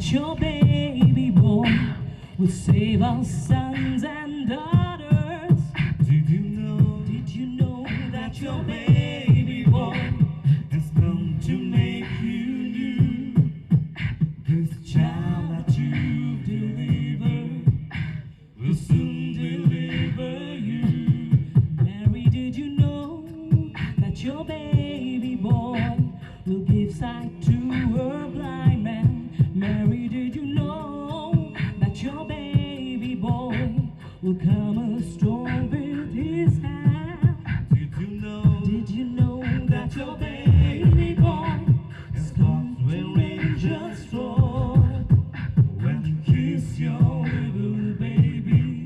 that your baby boy will save our sons and daughters. Did you know that your baby boy has come to make you new? This child that you delivered will soon deliver you. Mary, did you know that your baby boy will give sight to a blind man? Mary, did you know that your baby boy will come a storm with his hand? Did you know that your baby boy has come when angels fall? When you kiss your little baby,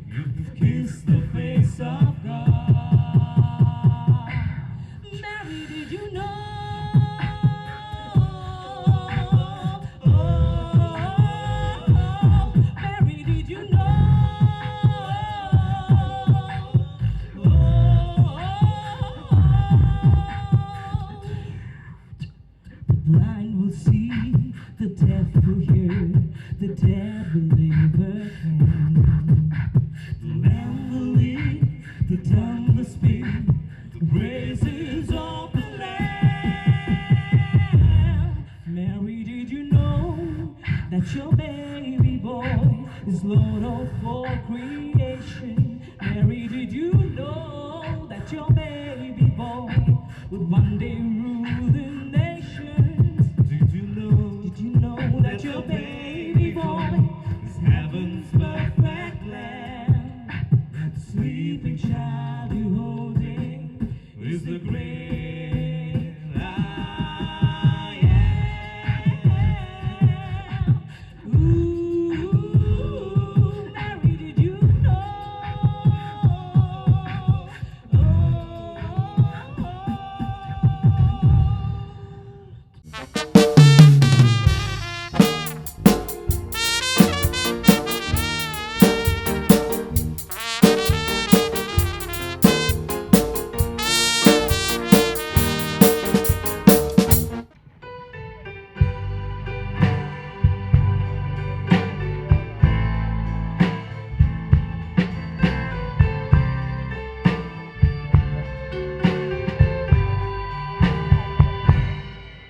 you kiss the face of God. Mary, did you know? Mary, did you know? The blind will see, the deaf will hear, the dead will live again. The lame will lead, the dumb will speak, the praises of the Lamb. Mary, did you know that your baby boy is Lord of all creation? Mary, did you know that your baby boy would one day rule the nations? Did you know that your baby boy is heaven's perfect lamb? That sleeping child you're holding is the great I am. Ooh, Mary, did you know?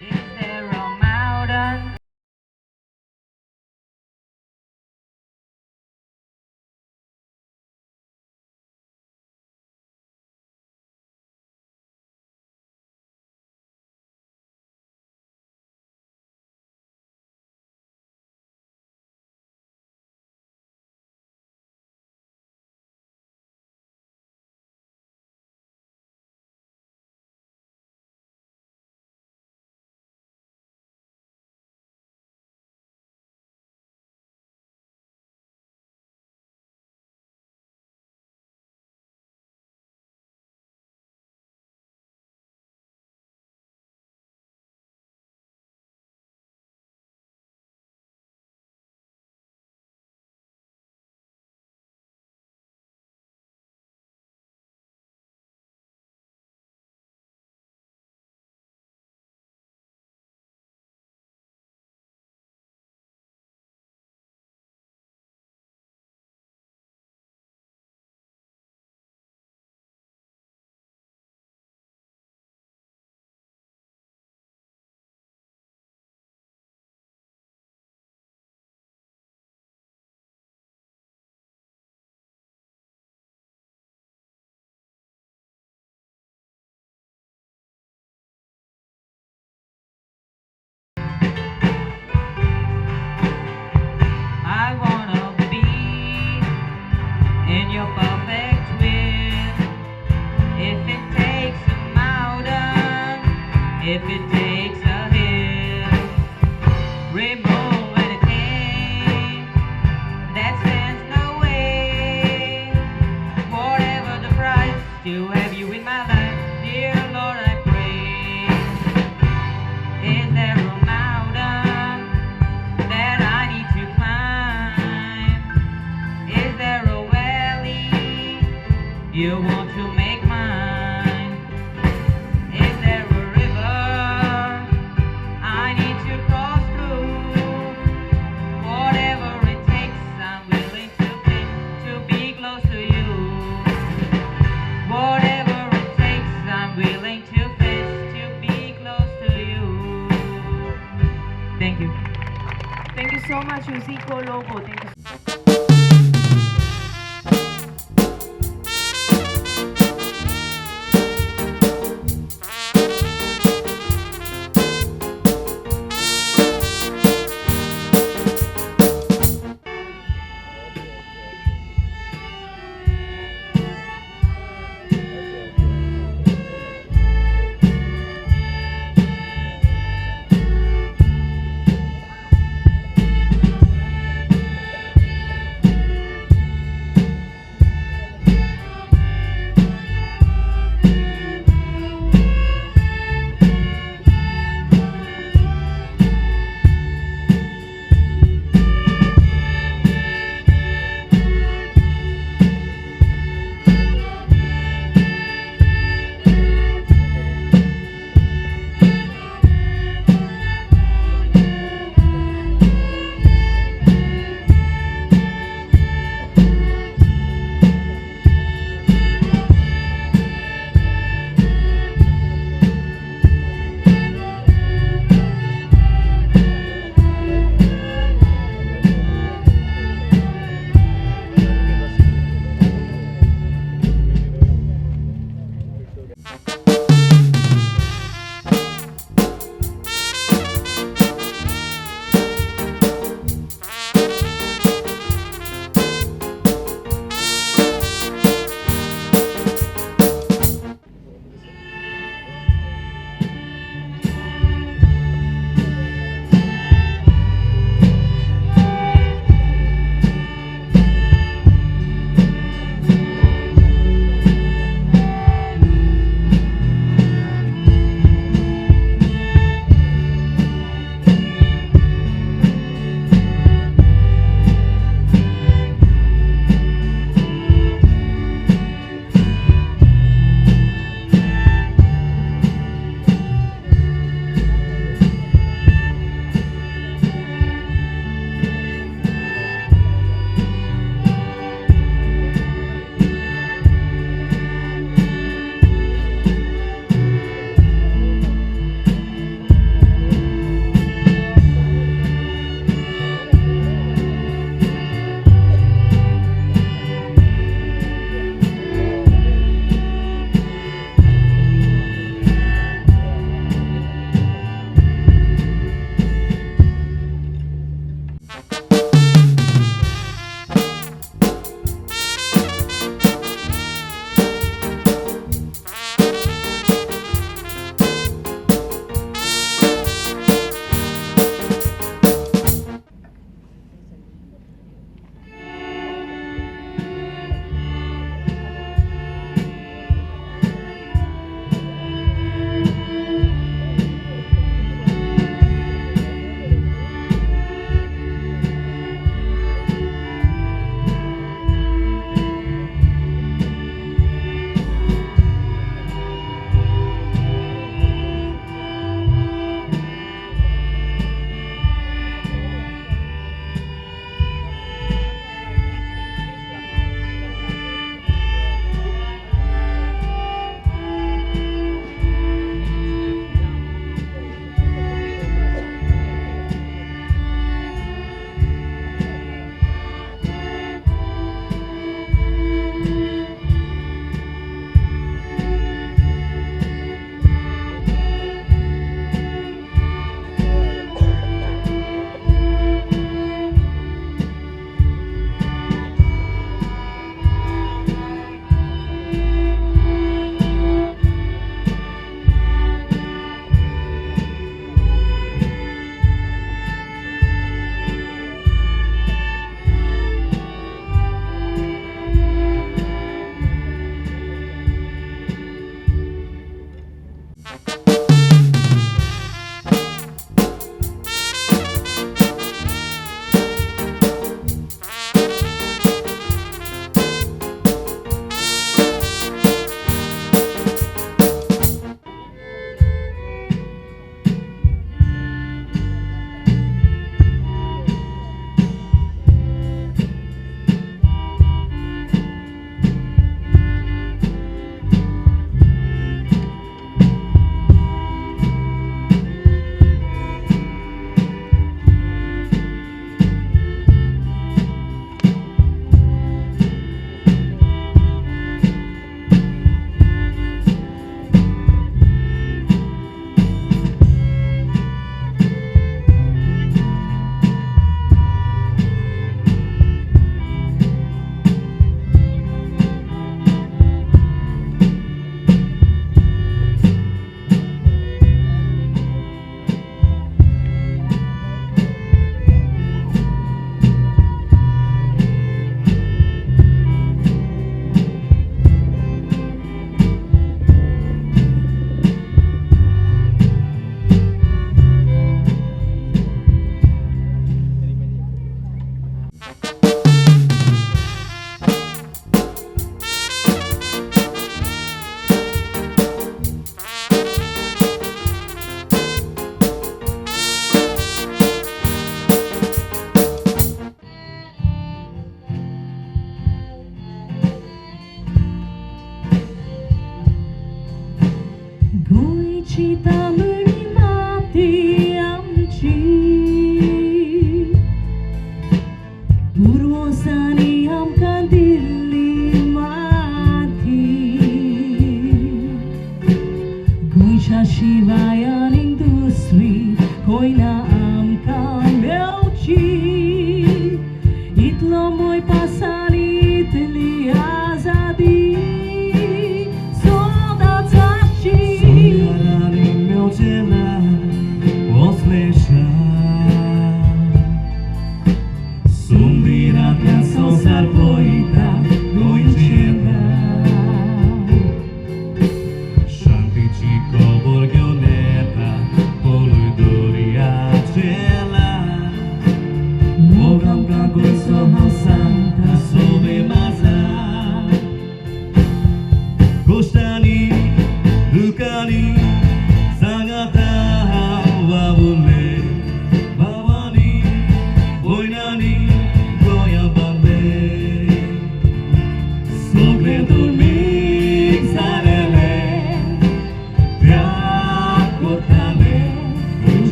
Is there a mountain? I wanna be in your perfect will. If it takes a mountain, if it takes a hill, remove anything that stands in the way. Whatever the price to have you in my life, dear Lord, I pray. Is there a mountain that I need to climb? Is there a valley you want to make mine? Is there a river so much, Yuzico Lobo. Thank you.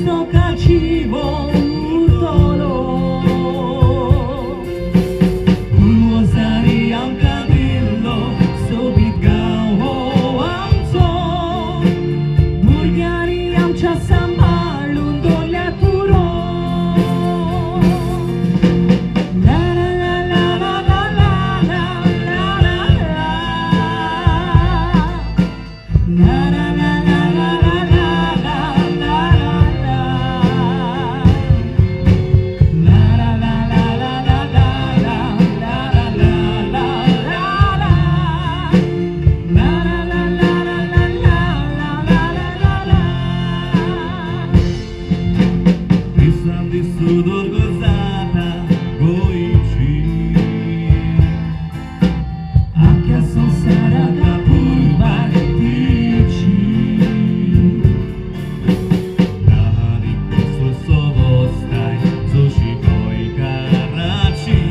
Songitachi urtolo Ulwazari ang kadillo Sobit gawo ang son Bulgari ang chasambal Undolya turo La la la la la la la la la la La la la la la la Sudor gozata goichi Anche a Sansara Kapurba dici Nahari koso sobostai Zoshikoi karachi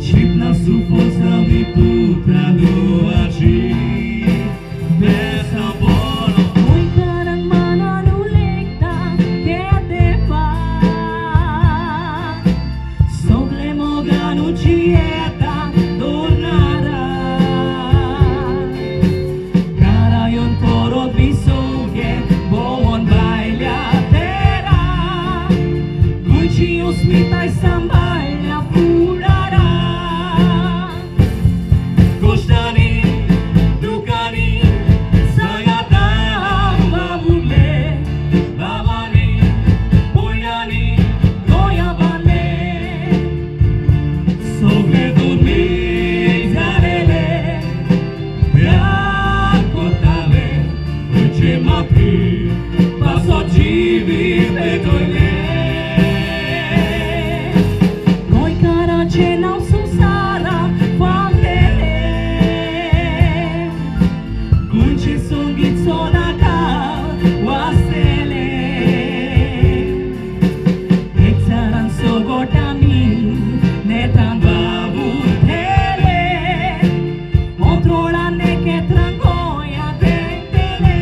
Chipna sufosa mi putra doachi Besa bono Oi karang mananulekta Kedepa Soglemo ganucieta tornara Karayon torot bisoge Boon bailatera Gucci osmitai sambalya furara Kostani, Dukani, Sayata, Babule, Babani, Boyani, Goyabane Sobre dormir zarele, Biakotale, Uche mapi, Paso jivi pedole Noi carace não susara, Fantele Gunche songit sonaka, Wastele Eksaran sogotami, Netan babu tele Controla ne que trangoia dentele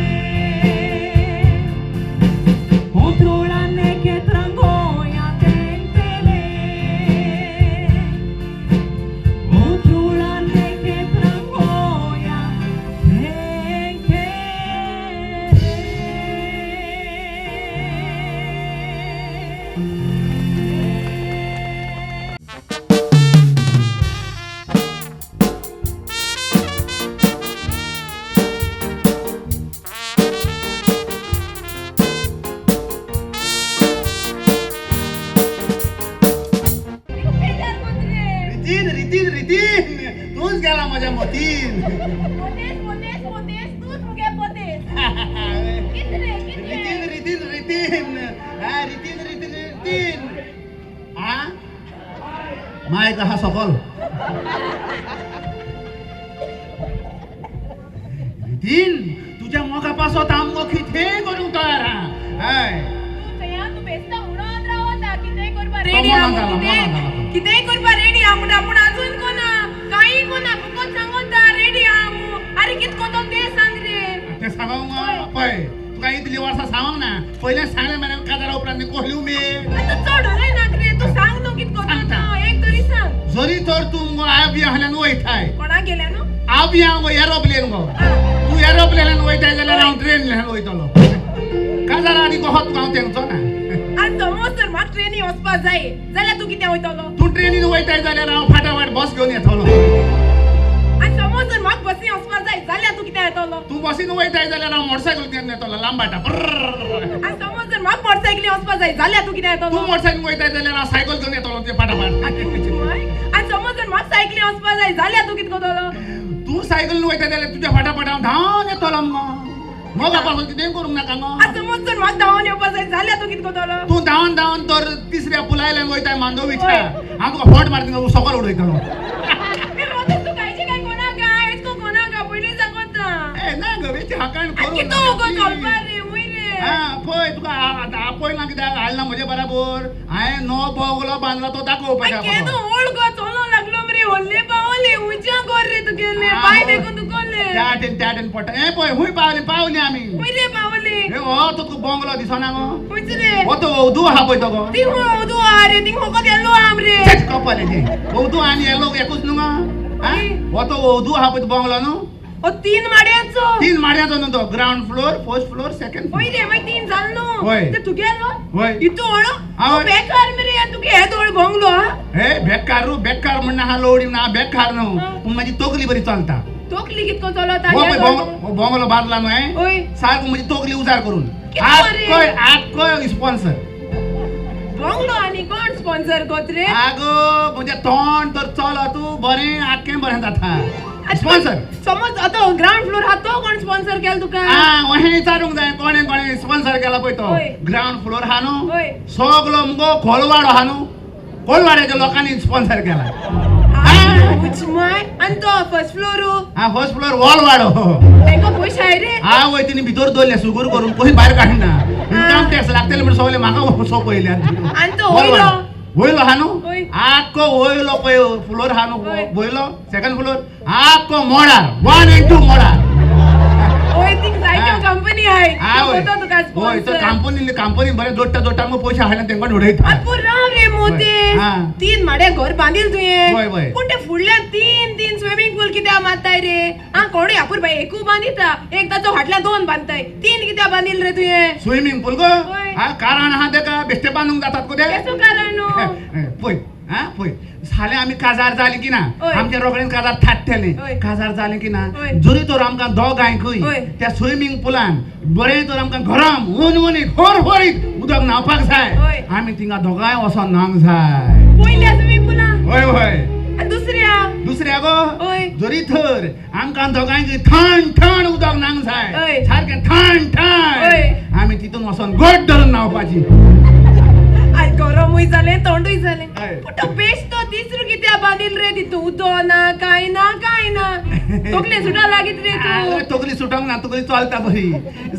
Controla ne que trangoia dentele Controla ne que trangoia Ritin, tuz गेला माझ्या मोतीन पोतेस तूच मुगे पोतेस कितने रितीन हा my कहा सकल रितीन तुझ्या मोगापासून आमगो किथे करून तयार हाय तू बेस्ता उडवत राहता किते करबा रेडी कमला आमू गाला. किते करबा रेडी आमू आपण अजून कोणा काही कोणा फुकट सांगता रेडी आमू अरे कित कोतो ते सांग रे ते सांगू पय तू काही इतली वर्षा सांग ना पहिले सांगले मला काजरा उपरांत कोहलिव मी आता चढ रे ना रे तू सांग नो कित कोतो सांगता. एक तरी सांग जरी तर तू आबिया हल्यान वयताय कोणा गेल्या नो आबिया एरोप्लेन गो तू एरोप्लेन वयताय जाल्यार हांव ट्रेन वयतलो काजरा आनी कोहत हांव तेंचो ना आज समज जर म्हाका ट्रेनी वचपा जाय जाल्यार तू कित्या वयतलो तू ट्रेनीन वयताय जाल्यार हांव फाटाफाट बस घेवन येतलो आज समज जर म्हाका बसीन वचपा जाय जाल्यार तू कित्या येतलो तू बसीन वयताय जाल्यार हांव मोटरसायकल घेवन येतलो लांब बाटा आज समज जर म्हाका मोटरसायकलीन वचपा जाय जाल्यार तू कित्या तू येतलो मोटरसायकल वयताय जाल्यार हांव सायकल घेवन येतलो ते फाटाफाट आज समज जर म्हाका सायकलीन वचपा जाय जाल्यार तू कित करतलो तू सायकल वयताय जाल्यार तुज्या फाटाफाट हांव धांवन येतलो मगो मोगापासून कितें करूंक नाका मगो आज समज जर म्हाका धांवन येवपा जाय जाल्यार तू कित करतलो तू धांवन तर तिसऱ्या पुलायल्यान वयताय मांडोवीच्या हांव तुका फट मारता सकल उडयतलो तू कायचे काय कोणाका एचको कोणाका पयलीं सांगता ए ना गो बेची हाकाण करूंक कितो नाका गो ती. चलपा रे वय रे हा पळय तुका आपयला कित्याक हाडला म्हजे बराबर हांवें नो बोगलो बांदलो तो दाखोवपाक केदो ओल्ड गो चलो लागलो मरे होल्ले पावले उज्या कर रे तू गेले पाय देखून तू कोल्ले त्या वाटेन पडटा हे पळय हूंय पावली आमी वय रे पावले रे हे ओ तुका बंगलो दिसना गो खंयच रे ओ तो ओदू हा पळय तो गो थिंग होदू आरे थिंग होको येलो आम रे तेच कपाले ती ओदू आनी येलो एकूच न्हू गो हा ओ तो ओदू हा पळय तो बंगलो न्हू ओ 3 माड्याचो 3 माड्याचो न्हू तो ground floor first floor second होय रे माय 3 जाल न्हू होय. ते तू गेलो होय. इतू ओळो आवय. बेकार मरे तुगे हे तोळ बंगलो हा हे बेकार म्हणना हा लोडी ना बेकार न्हू पूण माझी तोकली बरी चलता तोकली कितको चलता हो पळय बंगलो बांदला न्हू हे होय सारको माझी तोकली उजार करून कितको रे? आकोय स्पॉन्सर बंगलो आनी कोण स्पॉन्सर कोत रे आगो म्हणजे तोंड तर चल तू बरें आख्खें बरें जाता स्पॉन्सर समज आता ग्राउंड फ्लोर हा तो कोण स्पॉन्सर केल तुका अहें विचारूंक जाय कोणे स्पॉन्सर केला पळय तो होय. ग्राउंड फ्लोर हा न्हू होय सगलो मुगो खोलवाडो हा न्हू खोलवाड्याच्या लोकांनी स्पॉन्सर केला उच माय आनी तो फर्स्ट फ्लोर हा फर्स्ट फ्लोर वॉल वाडो तेंका पयशे आय रे हा वय तिने भितर दवरले सुगूर करून पयस भायर काडना इन्कम टॅक्स लागतले म्हण सगळे म्हाका सोपयले आनी तो वयलो वयलो हा न्हू होय. आख्खो वयलो पळय फ्लोर हा न्हू होय. वयलो सेकंड फ्लोर आख्खो मोडार 1 and 2 मोडार ओय थिंग जायत्यो कंपनी आय आवय तो तुका होय तो स्पॉन्सर कंपनी बरे जोडटा मग पयशे हाडले तेंका उडयता आपूर राव रे मोते हा. 3 माड्या घर बांदिल तुये होय, होय. पूण ते फुडल्या 3 स्विमिंग पूल कित्या मारताय रे हा कोणी आपूर बाई एकू बांदिता एकदाचो फाटल्या 2 बांदताय 3 कित्या बांदिल रे तुये स्विमिंग पूल गो होय. हा कारण हा तेका बेश्टे बांदूंक जातात को ते केसो कारण न्हू पळय हा पळय साले आमी काजार जाले की ना होय. आमच्या रोखडेच काजार थाटलेले होय. काजार जाले की ना होय. जरी तर आमकां दोगांयकूय होय. त्या स्विमिंग पुलान बरें तर आमकां गरम उनवणीत होरहोरीत उदक न्हावपाक जाय होय. आमी थिंगा दोगांय वचोन न्हावंक जाय पयल्या स्विमिंग पूला होय होय आनी दुसऱ्या गो होय. जरी तर आमकां दोगांयक थंड थंड उदक न्हावंक होय. जाय सारकें थंड थंड होय. आमी तितून वचोन घट धरून न्हावपाची आय गरमूय जालें थंडूय जालें हय. पूण तो बेश्टो तिसरो कित्या बांदिल रे तितू उदो ना काय ना तोकले सुटा लागीत रे तू तोकली सुटोंक ना तोकली चलता बरी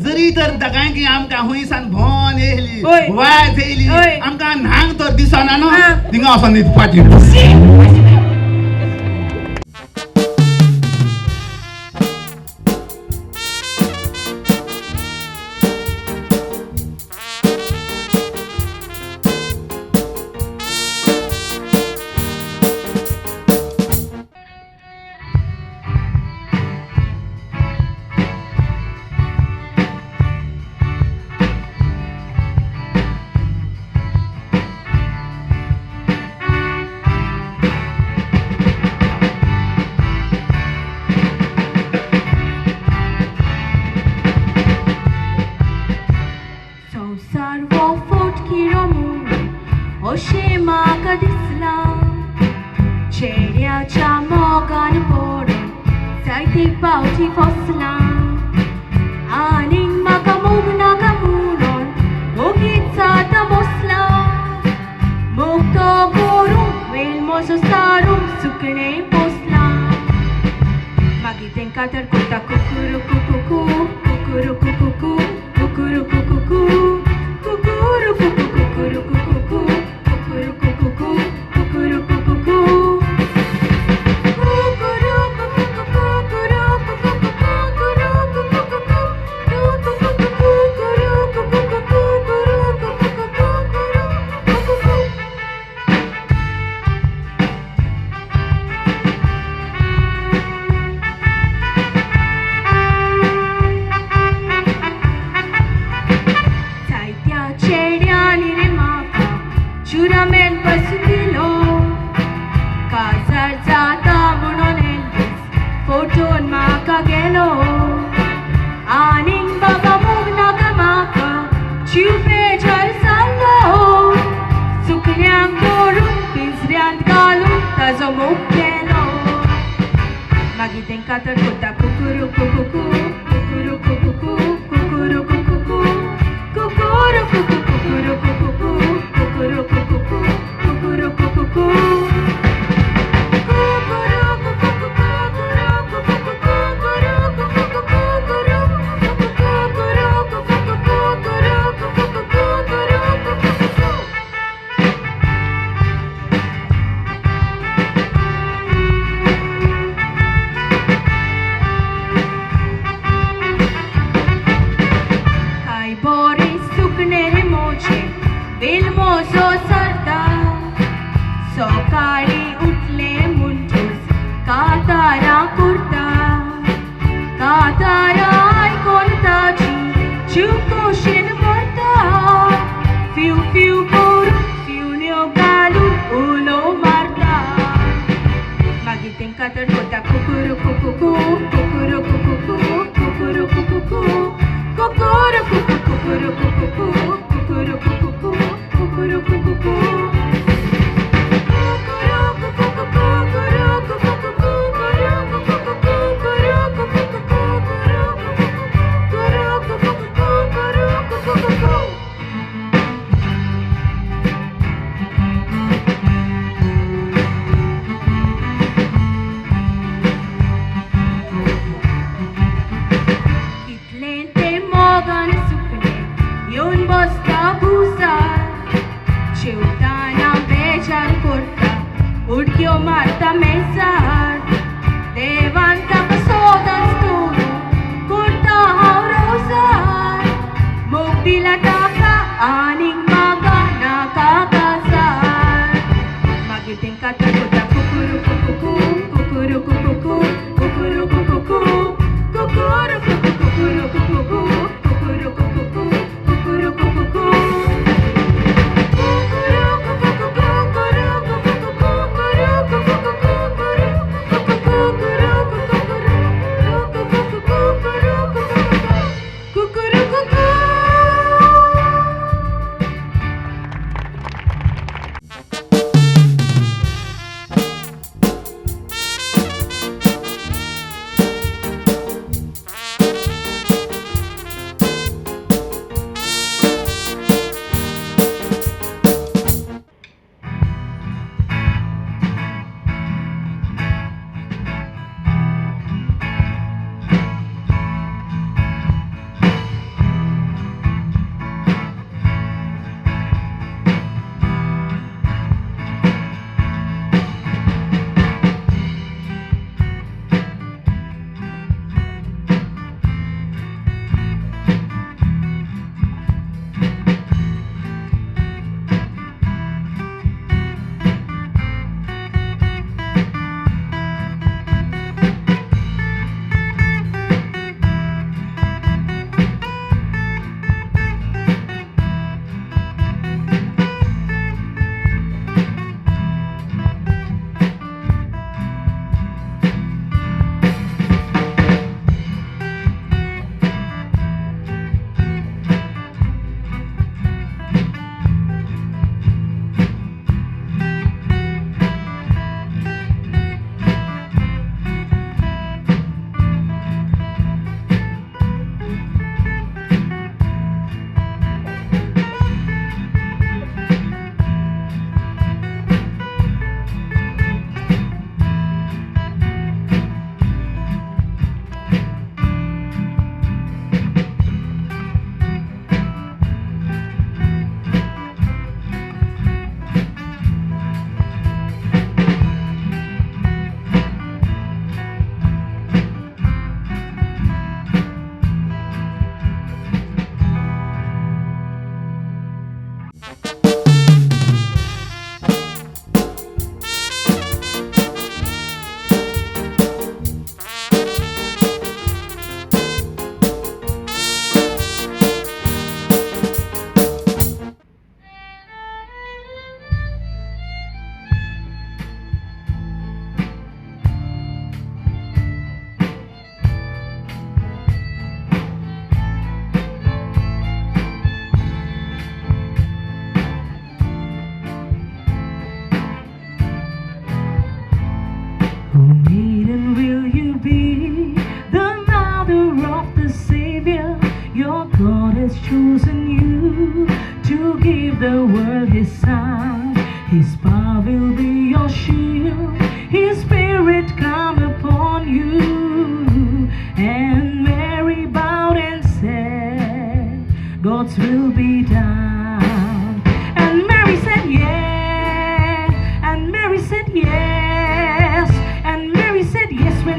जरी तर दोगांयकी आमकां हुंयसान भोन येयली होय. वाज येयली होय. आमकां न्हांग तर दिसना न्हू हा. थिंगा वचोन न्हिदपाची संसार वो फोटकिरो मून अशें म्हाका दिसला चेड्याच्या मोगान पडून जायती पावटी फसला आनीक म्हाका मोग नाका म्हणून मोगीत जाता बसला मोग तो करूंक वेल म्हजो सारूंक सुकणें पोसला मागीर तेंकां तर कोता कुकुरू कुकुकू कुकुरू कुकुकू कुकुरू कुकुकू कुकुरू कुकुकू कुकुरू कुकुकू कुकुरू कुकुकू जायत्या चेड्यांनी रे म्हाका चुरामेन बसून दिलो काजार जाता म्हणून एल्वीस फोटोन म्हाका गेलो आनीक बाबा मोग नाका म्हाका जीव बेजार जाल्लो सुकण्यांक धरून पिंजऱ्यांत घालून ताजो मोग केलो मागीर तेंकां तर कोता कुकुरू कुकुकू कुकुरू कुकुकू कुकुरू कुकुकू कुकुरू कुकुकू कुकुरू कुकुकू कुकुरू कुकुकू Vilmoso sarta Sokali utle muntus Katara kurta Katara ikontachi Chukoshin morta Fiu fiu koru Fiu nyogalu ulo marta Magiting katar kota kukuru kukuku Kukuru kukuku Kukuru kukuku Kukuru kukuku Kukuru kukuku Kukuru kukuku Kukuru kukuku Kitlente mogan sukne yun bosta busa Ciutana bechar kurta Urkio marta mesar Devanta kasodan stulu Kurta haurosar Mugdila taka aning maga nakakasar Magiting katakuta kukuru kukuku Kukuru kukuku Kukuru kukuku Kukuru kukuku Kukuru kukuku Kukuru kukuku Kukuru kukuku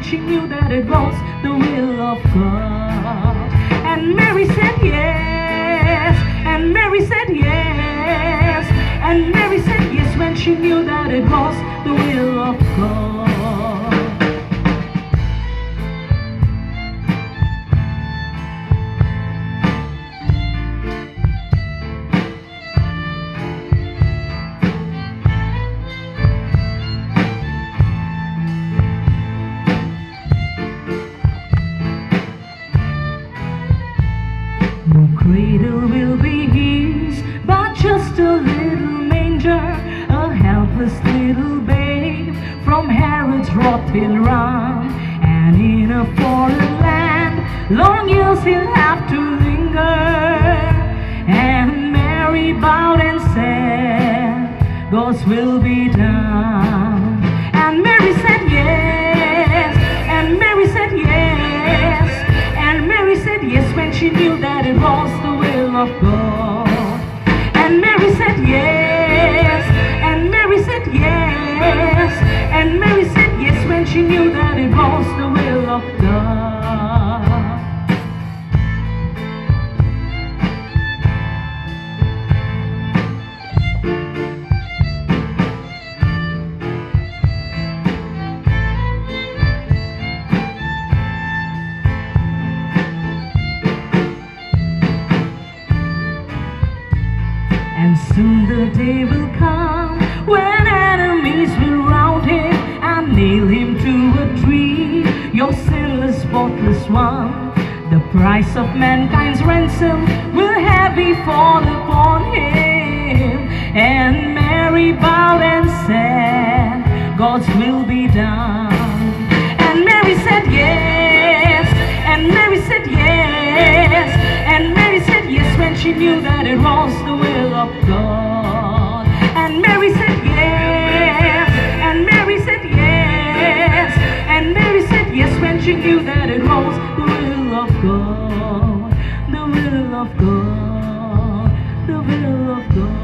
She knew that it was the will of God. And Mary said yes, and Mary said yes. And Mary said yes when she knew that it was the will of God. No cradle will be his, but just a little manger, a helpless little babe from Herod's rotten run. And in a foreign land, long years he'll have to linger. And Mary bowed and said, God's will be done. And Mary said yes, and Mary said yes, and Mary said yes when she knew that it was the will of God. And Mary said yes, and Mary said yes, and Mary said yes when she knew that it was the will of God. And soon the day will come when enemies will round him and nail him to a tree. Your sinless, spotless one, the price of mankind's ransom will heavy fall upon him. And Mary bowed and said, God's will be done. And Mary said yes, and Mary said yes, and Mary said yes when she knew that it was the will of God. And Mary said yes, and Mary said yes, and Mary said yes when she knew that it was the will of God, the will of God, the will of God.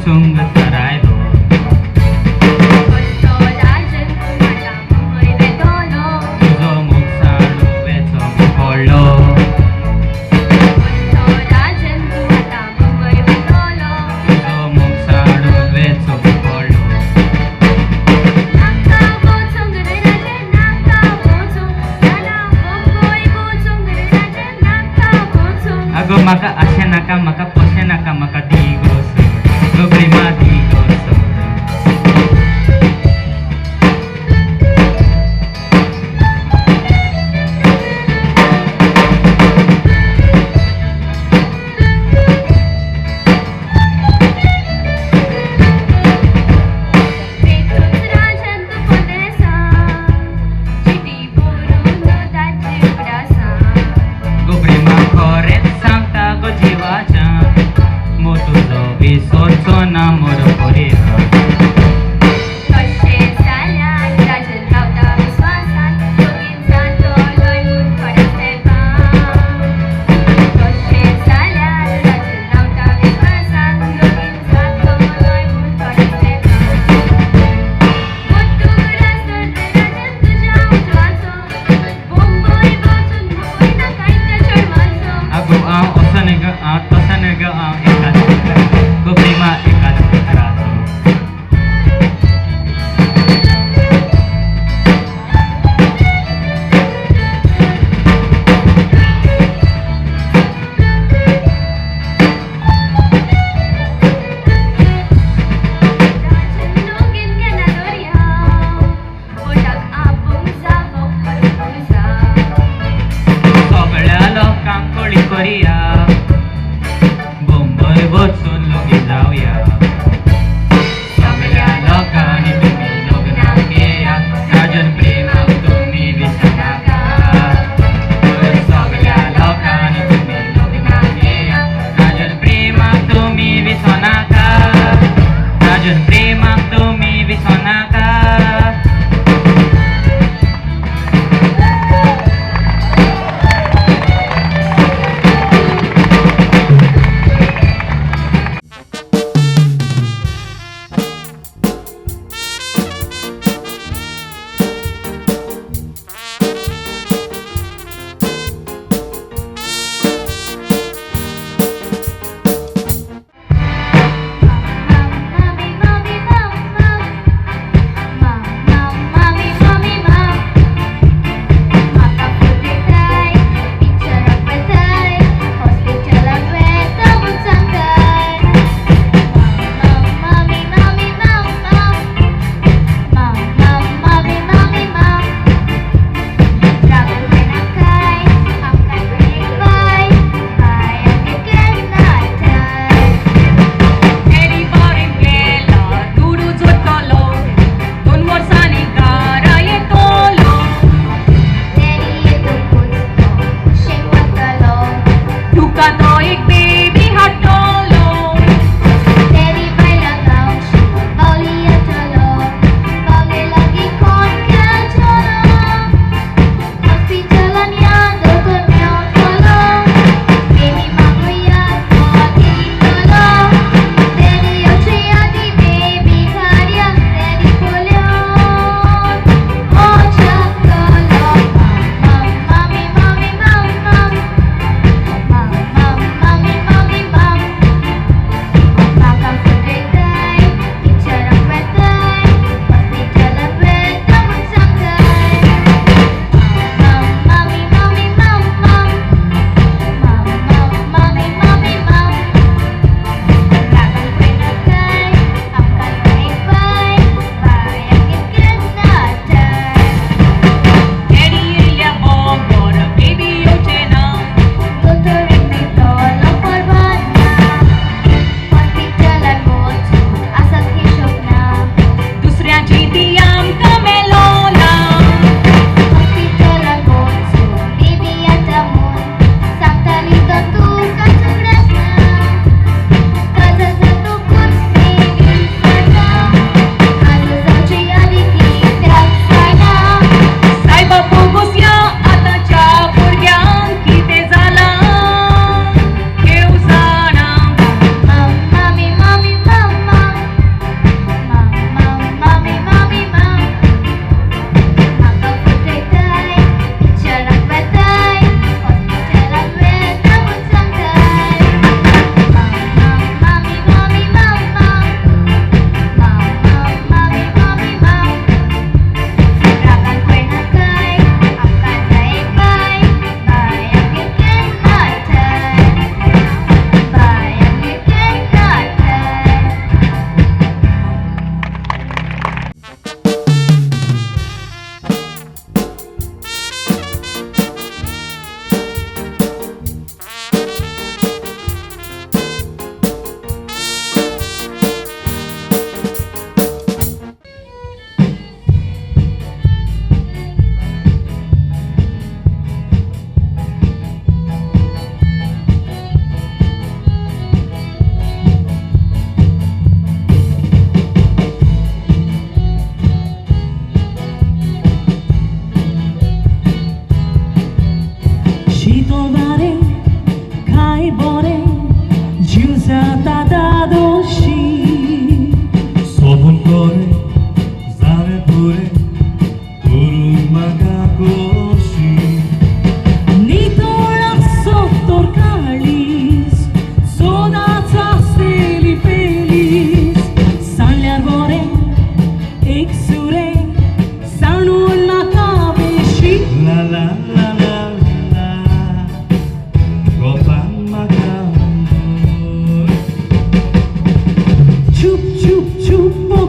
चुंग तरायलो तुझो मुख साडू वेचो पडलो तुझो मुख साडू वेचो पडलो अगो म्हाका अशें नाका म्हाका पशें नाका म्हाका दिगो सोड गो प्रेमा दिगो सोड गो प्रेमा खरेंच सांगता गो जिवाच्या मो तुजो विसरचो ना मोर पोरेहा अगो हांव असो न्ही गो हांव तसो न्ही गो हांव एकाच गो प्रेमा एकाच रातो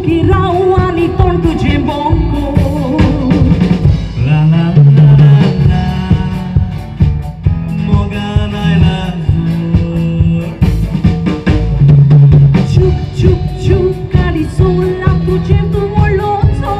Kirauani tontu jembonko. La la la la la, moganai la zur. Ciuc ciuc ciuc cari sulla pucento molloso.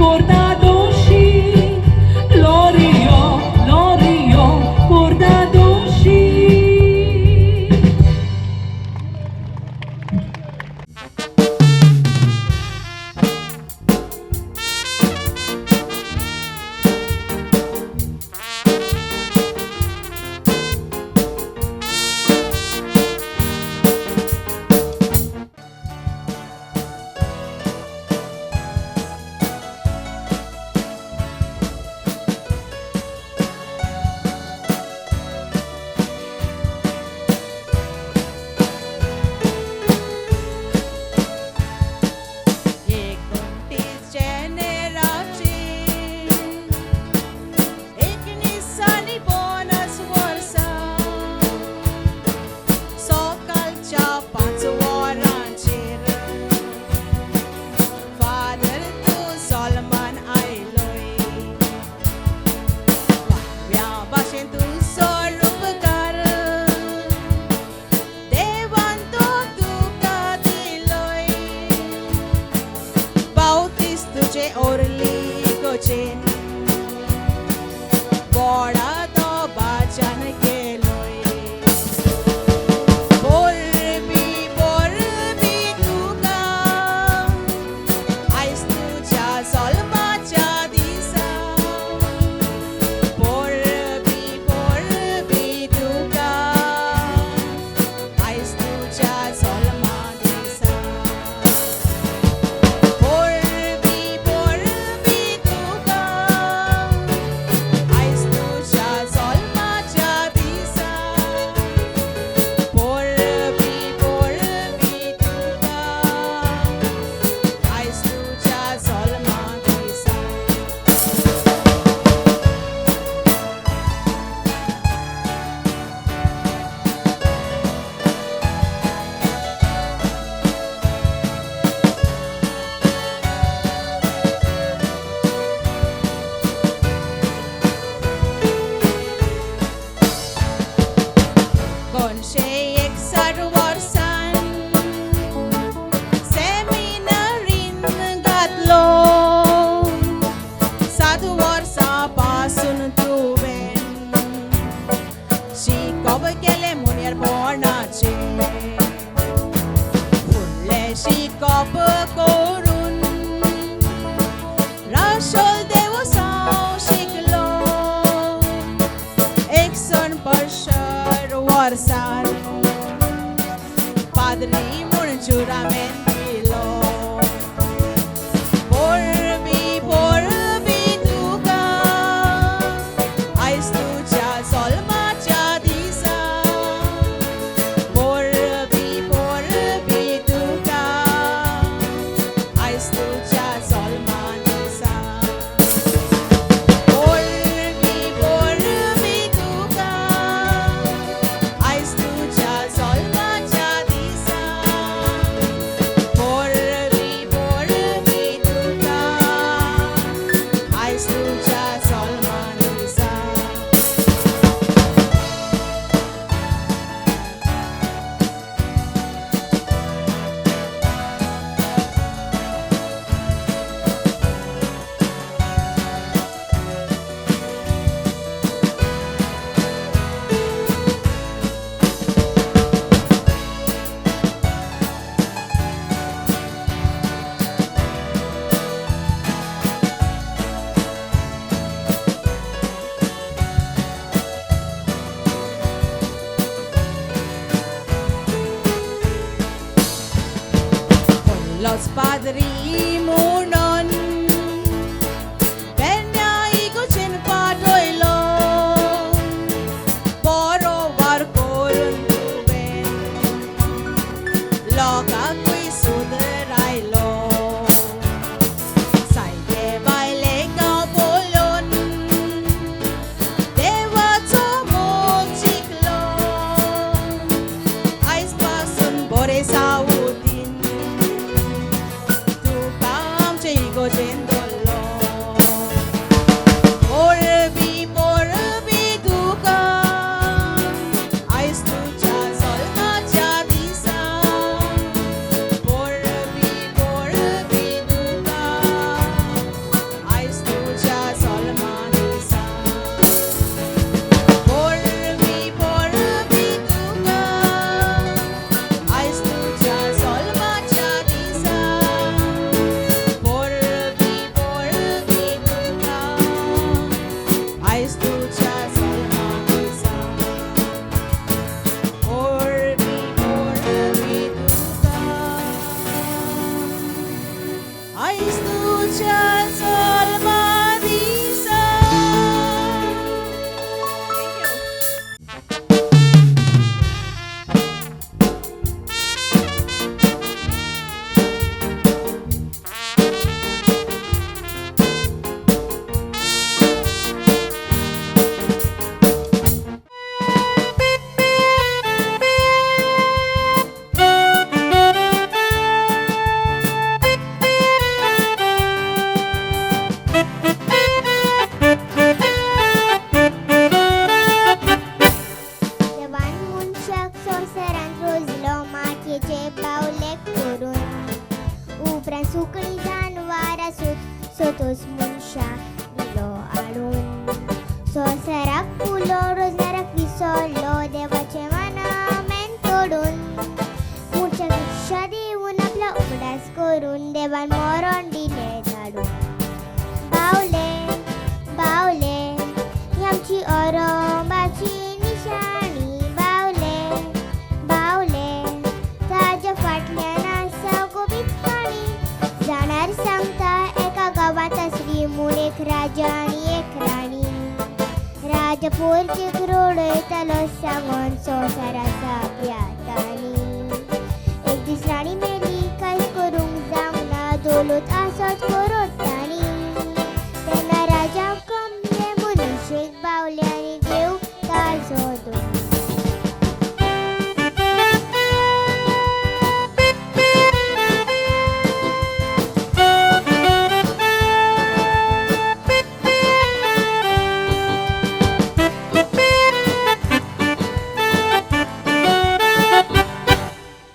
portadoshi Lorio portadoshi. Los padrimunon Penya ikuchin padoilo Poro warkorun tuben Loka kui suderailo Saide baile gao bolon Dewa tomok chiklo Ais pasun bore sautin Ais tuya salvadiza. Devan munșac sorseran rozlo machiece paulek korun Ubran suklidan varasut sotos munșac lo alun Sorserak pulo roznerak visolo devace mana mentodun Munșac shadi unapla udas korun devan moron dile dadun Baule baule yamchi orobachi निशाणी बावले बावले ताज्या फाटल्यान आसा गोबीत पाणी जाणार सांगता एका गावात आसली मूळ एक राजा आनी एक राणी राजा पोरचेक रोडयतालो सांगोन संवसार आसा पियातानी एक दीस राणी मेली कांयच करूंक जावना दोलूत आसत करोत ताणी तेन्ना राजाक कमले मनशेक बावले आनी देव ताल सोदून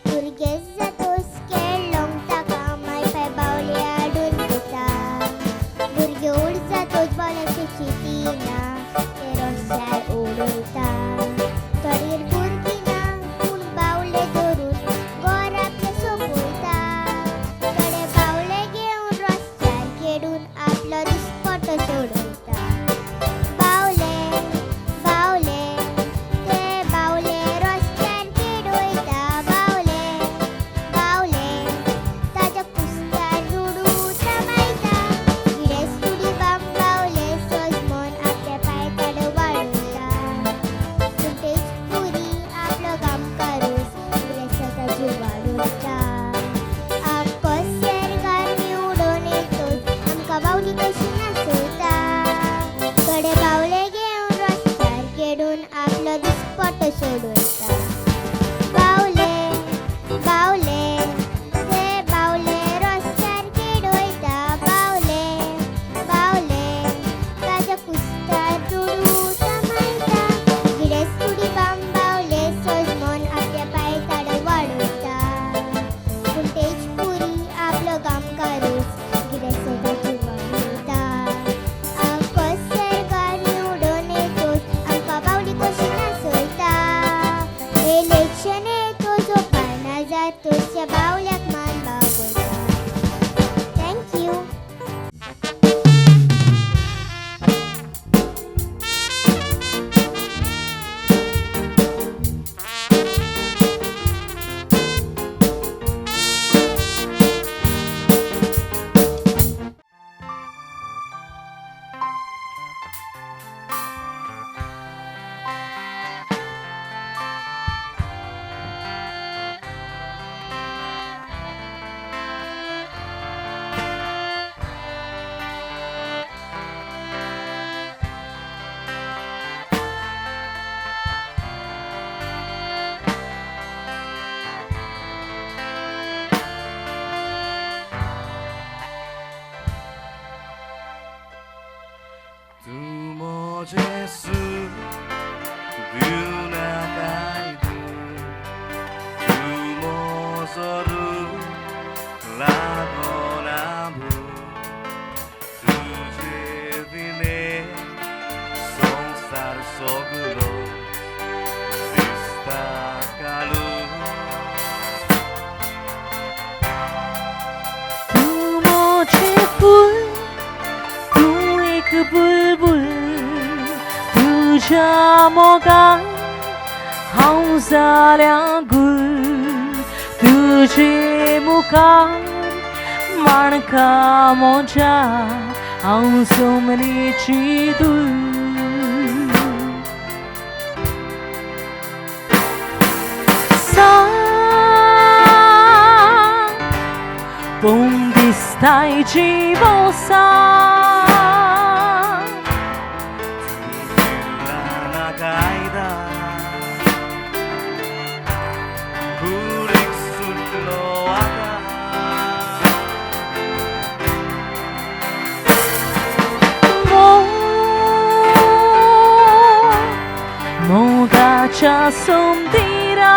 भुरगें जातोच खेळोंक ताका माय पाय बावले हाडून दिता भुरगें उड जातोच बावल्याची चिंतीना ते रस्त्यार उडयता थोडीर भुरगीं ना पूण बावले धरून घर आपलें सोंपयता थोडे बावले घेवन रस्त्यार खेडून आपलो दिसपटो सोडयता बावले बावले ते बावले रस्त्यार खेडोयता बावले बावले ताज्या कुस्त्यार रुडू तमायता गिरेस तुडी बाम बावले सोजमोन आपले पाय तड वाडयता कुंटेच पुरी आपलो काम कारूस गिरेस ताजी वाडयता आख्खो सेरगार निवडून येतोच आमकां बावली कशी नाचयता थोडे बावले घेवन रस्त्यार खेडून आपलो दिसपटो सोडयता बावले बावले ते बावले रस्त्यार खेडोयता बावले बावले ताज्या कुस्त्यार रुडू तमायता गिरेस तुडी बाम बावले सोजमोन आपले पाय तड वाडयता कुंटेच पुरी आपलो काम कारूस गिरेस ताजी वाडयता आख्खो सेरगार निवडून येतोच आमकां बावली कशी नाचयता इलेक्शन येतोच ओपना जातोच त्या बावल्याक मान बावयता thank you Jesu Dunakaidu Tumosoru Lagonabu Tuje vine Sonsar soguro Distakalu तुमोचे फूल तू एक बुलबुल तुझ्या मोगान हांव जाल्यां गुल तुजे मुखार माण marca ang sumanicido. Onde stai de você? Moga cha sondira.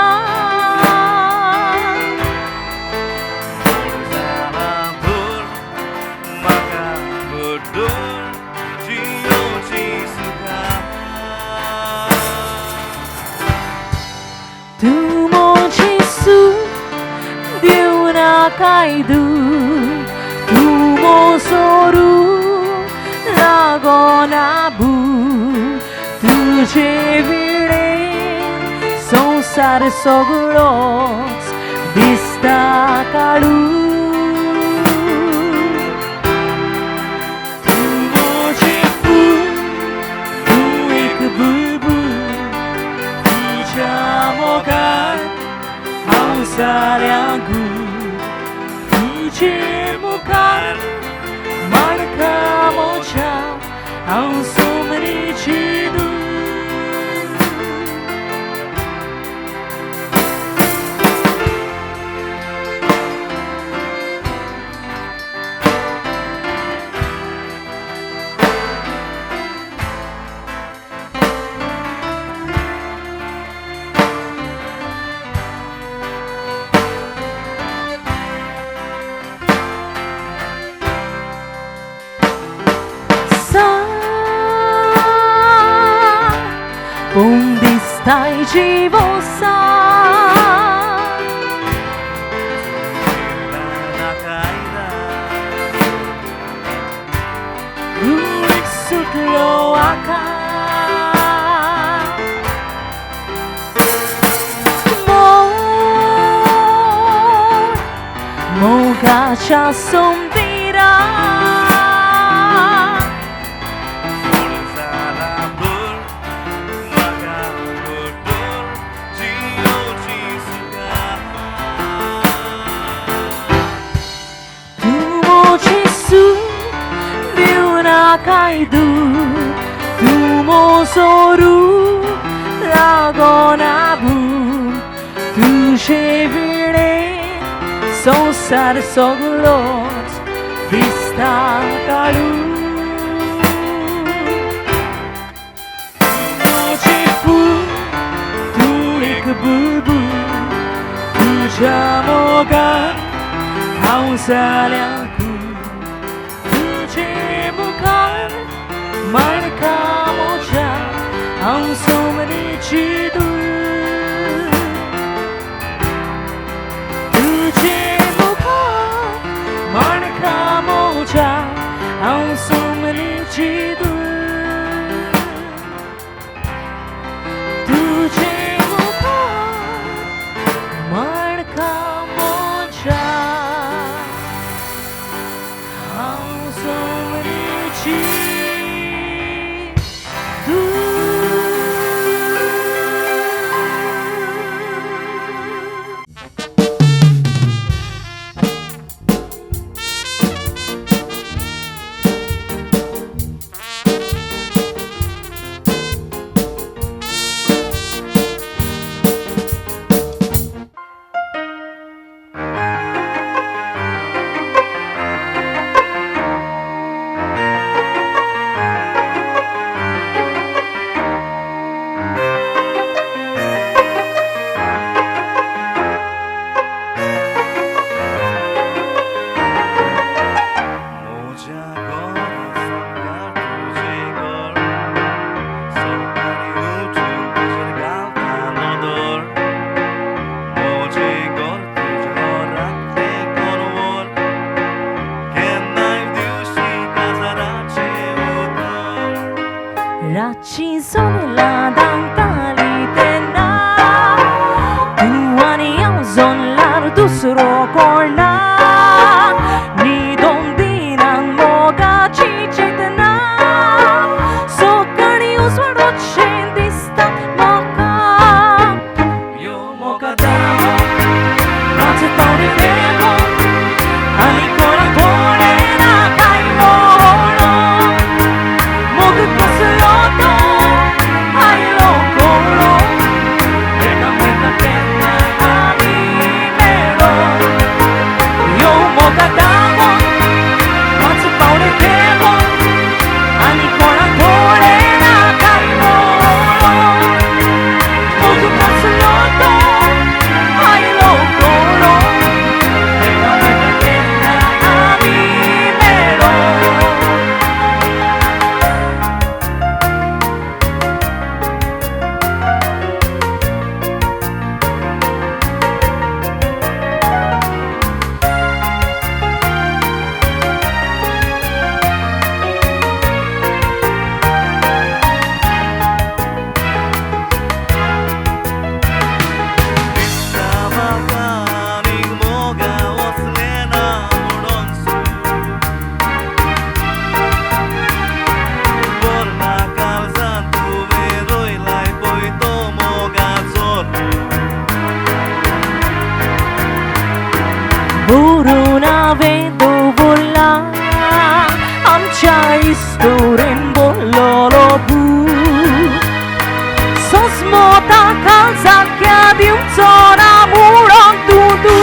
Kaidu tumo soru lagonabu tuje vire संसार सगळोच दिसता काळू तू मोजे फूल तू एक बुलबुल तुझ्या मोगात हांव साऱ्यांकू तुझे मुखार माडका मोच्या हांव सोमरीची दूर Onde stai de você? Na caída, Rurik Sukloaka. Moga cha sombira. Kaidu tumo soru lagonabu tuje vire संसार सगळोच दिसता काळू तुझे फूल तू एक बुलबुल तुझ्या मोगात हांव साऱ्यांकू माडका मोच्या हांव सोमरीची दूर तुझे मुखार माडका मोच्या हांव सोमरीची दूर तुझे मुखार माडका मोच्या हांव सोमरीची rainbow lullaby. Sosmota kalsakya diumsona murang tutu.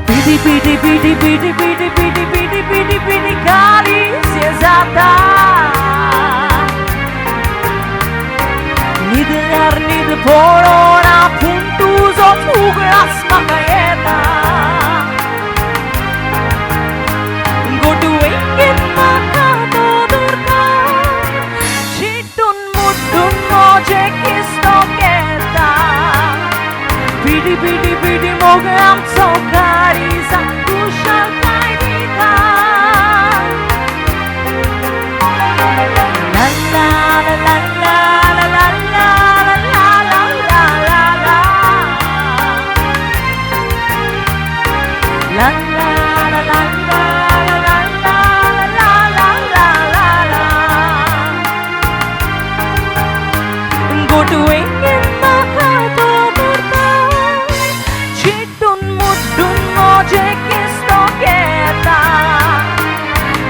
Pidi pidi pidi pidi pidi pidi pidi pidi pidi kali siezata. Nidar nid porona puntuzo tuglas makayeta. Go to ingin makato durka. Chitun mutun moje kistoketa. Pidi pidi pidi mogam sokari sakusha kaidita. La la la la la la la la la la la la la. La la la la la la la la la la la la. Go to ingin makato durka. Chitun mudun moje kistoketa.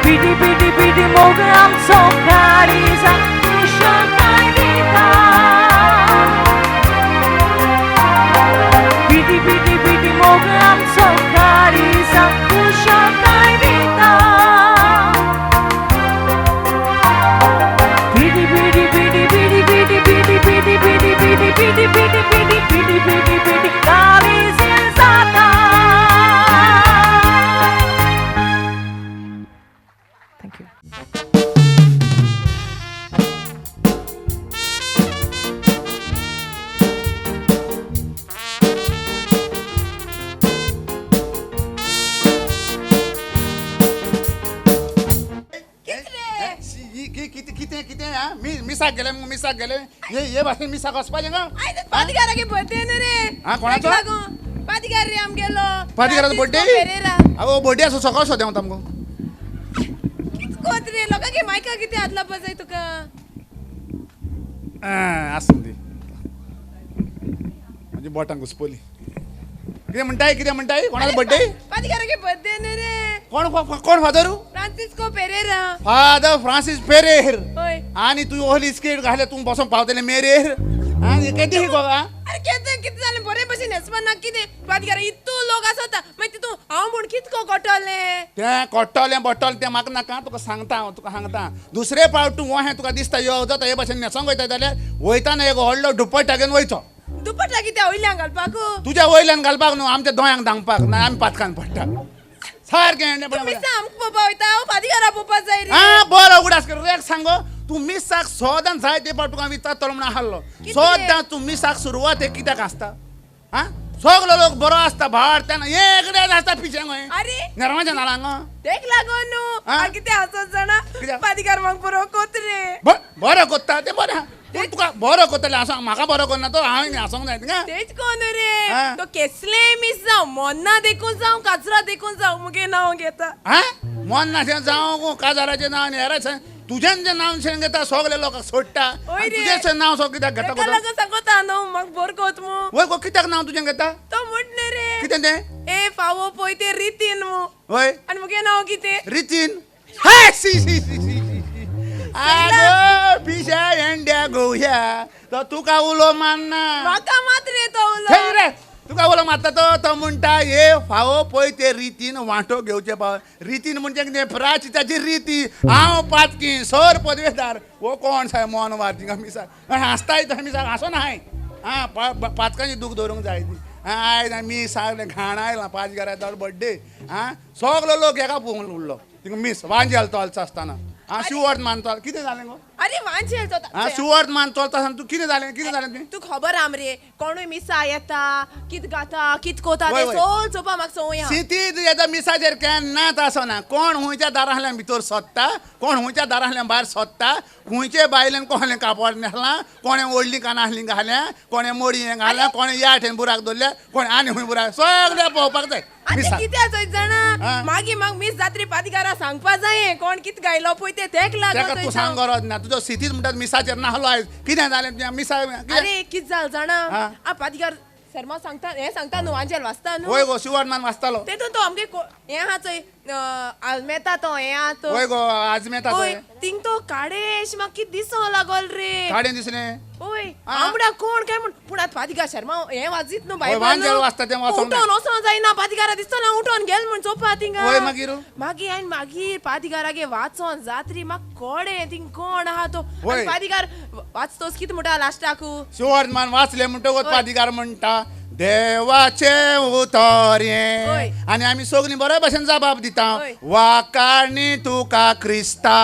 Pidi pidi pidi mogam sokari sakusha kaidita. Pidi pidi pidi mogam sokari sakusha kaidita. Pidi pidi pidi pidi pidi pidi pidi pidi pidi pidi pidi pidi pidi pidi pidi kali siezata. Thank you. किती मिसाक गेले मग मिसाक गेले ये भाषेन मिसाक वच पाहिजे का आयज पादिगारागे बर्थडे न रे. हा, कोणाचो? तेका लागून पादिगार रे आम गेलो. पादिगाराचो birthday? पेरेरा. अहो बर्थडे असो सकाळ सोद्या तुमको कित कोत रे लोकांगे मायका किती आदला पजाय तुका. आसून दी म्हणजे बोटांक घुसपली. कितें म्हणटाय कोणाचो बर्थडे पादिगारागे बर्थडे न रे. कोण father Francisco Pereira. Father Francis Pierre होय. आणि तू होली स्केट घाले तू बसून पावतले मेरेर आणि किती ही गोगा अरे किती जाले बरे बशेन हेसपा ना कितें पादिगारा इतू लोक आसता मागीर तितू हांव म्हूण कितको कोटोले. तें कोट्टोलें बोट्टोलें तें म्हाका नाका तुका सांगता दुसरे पावट तूं हे तुका दिसता यो जाता हे भाशेन न्हेसोंक वयता जाल्यार वयताना एक व्हडलो दुप्पट घेवन वयचो. दुपट्टा कितें वयल्यान घालपाक. तुज्या वयल्यान घालपाक न्हू आमच्या दोळ्यांक धांगपाक ना आमी पातकान पडटा सारकें तुम्ही आमकां पोवपा वयता हांव पादिगारा पोवपा जाय रे. हा बरो उगडास कर रेक सांगो तू मिसाक सोदां जाय ते पावट तुका विचारतलो म्हण आहलो सोदां तू मिसाक सुरवात हे कित्याक आसता हा सगलो लोक बरो आसता भाड तेन्ना एकडेच आसता पिशें खंय अरे निर्माच्या नालांक तेक लागोन न्हू हा? हांव कितें आसत जाणा कित्याक? पादिगार म्हाका बरो कोत रे. बरो कोत्ता तें बरें पूण तुका बरो कोत्तले आसा म्हाका बरो करना तो हांवें हांसोंक जाय थिंगा तेच कोण रे हा? तो केसले मिस जावं मोन्ना देखून जावं काजरा देखून जावं मुगे नांव घेता. हा मोन्नाचें जावं काजाराचें नांव आनी हेराचें तुजें जें नांव शेण घेता सगले लोकांक सोडटा ओय रे. तुजें नांव सो कित्याक घेता तेका लागून सांगता न्हू म्हाका बोर कोत मू. वय गो कित्याक नांव तुजें घेता तो म्हणले रे कितें तें ए फावो पळय ते रितीन मू वय आनी मुगे नांव कितें. रितीन हाय सी आगो पिशा एंड्या गोह्या तो तुका उलो मानना म्हाका मात रे तो थंय उलो. रे तुका उलो मारता तो म्हणटा हे फावो पळय ते रितीन वांटो घेवचे पाव रितीन म्हणजे कितें प्राचिताची रिती हांव पातकी सर पदवेदार वो कोण साय मोन वार थिंगा मिसाक हांसताय तो मिसाक हांसो ना हांय हा पातकांची दूख धरूंक जाय ती आयज आमी सांगलें घाण आयलां पांच घरां बर्थडे हा सगलो लोक हेका पळोवन उरलो थिंगा मिस वांजेल चलता आसतना हा शिवर्थ मान चल कितें जालें गो अरे वांचेल हा शिवर्थ मान चलता आसतना तू कितें जालें तुवें तू खबर आम रे कोणूय मिसा येता कित गाता कित कोता वय, ते वय. सोल चोवपा म्हाका संवय आहा. सिटीत येता मिसाचेर केन्नाच आसना कोण हुंयच्या दारांतल्यान भितर सोदता कोण हुंयच्या दारांतल्यान भायर सोदता हुंयचे बायलेन कोणें कापड न्हेसलां कोणें व्हडलीं कानासलीं घाल्या कोणें मोडी हें घाल्या कोणें या वटेन बुराक दवरल्या कोणें आनी हुंय बुराक सगळें पळोवपाक जाय आनी मिसा कितें चोय जाणा हा? मागीर म्हाका मिस जात्री पादिकारा सांगपा जाये कोण कित गायलो पळय ते तेक ताका लागोन तूं थंय सांग जावं. गरज ना तुजो सिटीत म्हणटा मिसाचेर नाहलो आयज कितें जालें तुज्या मिसा अरे कित जाल जाणा हा? आ पादिकार शर्मा सांगता हे सांगता न्हू आंजेल वाचता न्हू वय गो शिवणमान वाचतालो तेतून तो आमगे हे हा चोय आल्मेता तो हे हा तो वय गो आजमेता ओय थिंग तो काडेश म्हाका कित दिसो लागोल रे काडे दिसने ओय आमडा कोण काय म्हण पूण आत पातिका शर्मा हे वाजीत न्हू बाय वांजेल वाचता ते वाचोंक उठोन वचों जायना पातिकारा दिसतो ना उठोन गेल म्हण चोपा थिंगा वय मागीर मागीर पातिकारागे वाचोन जात्री म्हाका कोडे थिंग कोण आहा तो वय. पातिकार वाचतोस कित म्हणटा लास्टाकू शिवणमान वाचले म्हणटोच पादिकार म्हणटा देवाचे उतोरे ओय. आणि आमी सगळीं बरे भशेन जबाब दिता ओय. वाकाणी तुका क्रिस्ता